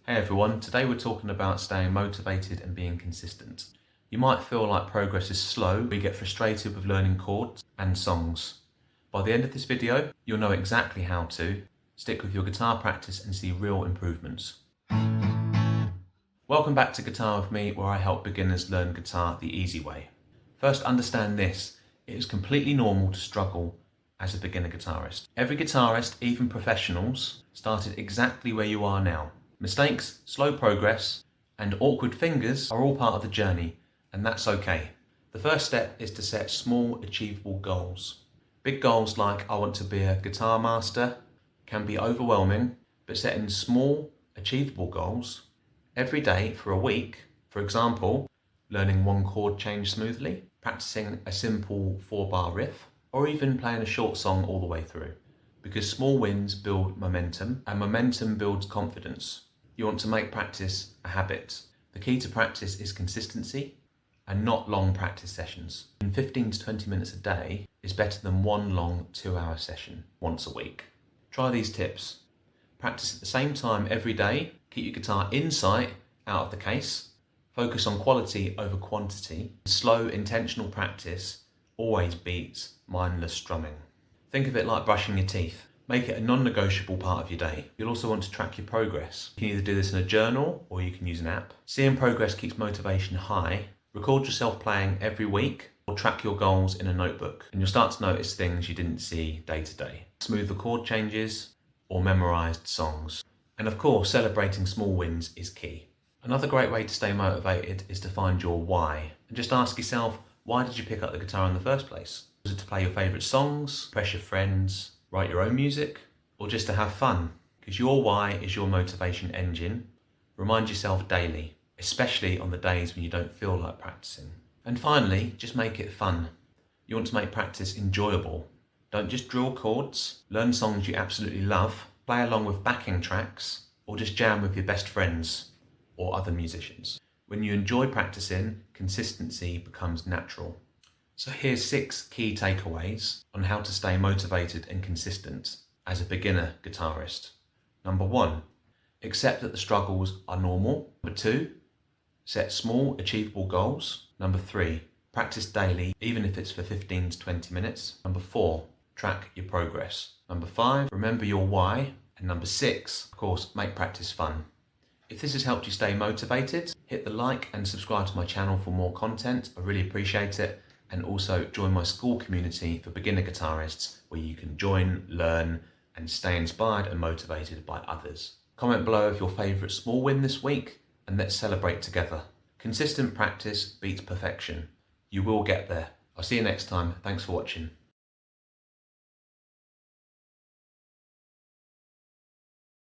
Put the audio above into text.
Hey everyone, today we're talking about staying motivated and being consistent. You might feel like progress is slow, or you get frustrated with learning chords and songs. By the end of this video, you'll know exactly how to stick with your guitar practice and see real improvements. Welcome back to Guitar with me, where I help beginners learn guitar the easy way. First, understand this: it is completely normal to struggle as a beginner guitarist. Every guitarist, even professionals, started exactly where you are now. Mistakes, slow progress, and awkward fingers are all part of the journey, and that's okay. The first step is to set small, achievable goals. Big goals like I want to be a guitar master can be overwhelming, but setting small, achievable goals every day for a week, for example, learning one chord change smoothly, practicing a simple 4-bar riff, or even playing a short song all the way through. Because small wins build momentum, and momentum builds confidence. You want to make practice a habit. The key to practice is consistency and not long practice sessions. 15 to 20 minutes a day is better than one long 2-hour session once a week. Try these tips. Practice at the same time every day. Keep your guitar in sight, out of the case. Focus on quality over quantity. Slow, intentional practice always beats mindless strumming. Think of it like brushing your teeth. Make it a non-negotiable part of your day. You'll also want to track your progress. You can either do this in a journal or you can use an app. Seeing progress keeps motivation high. Record yourself playing every week or track your goals in a notebook, and you'll start to notice things you didn't see day to day. Smooth the chord changes or memorized songs. And of course, celebrating small wins is key. Another great way to stay motivated is to find your why, and just ask yourself, why did you pick up the guitar in the first place? Was it to play your favourite songs, impress your friends, write your own music, or just to have fun? Because your why is your motivation engine. Remind yourself daily, especially on the days when you don't feel like practicing. And finally, just make it fun. You want to make practice enjoyable. Don't just drill chords, learn songs you absolutely love, play along with backing tracks, or just jam with your best friends or other musicians. When you enjoy practicing, consistency becomes natural. So here's 6 key takeaways on how to stay motivated and consistent as a beginner guitarist. Number 1, accept that the struggles are normal. Number 2, set small, achievable goals. Number 3, practice daily, even if it's for 15 to 20 minutes. Number 4, track your progress. Number 5, remember your why. And number 6, of course, make practice fun. If this has helped you stay motivated, hit the like and subscribe to my channel for more content. I really appreciate it. And also join my school community for beginner guitarists, where you can join, learn, and stay inspired and motivated by others. Comment below of your favourite small win this week, and let's celebrate together. Consistent practice beats perfection. You will get there. I'll see you next time. Thanks for watching.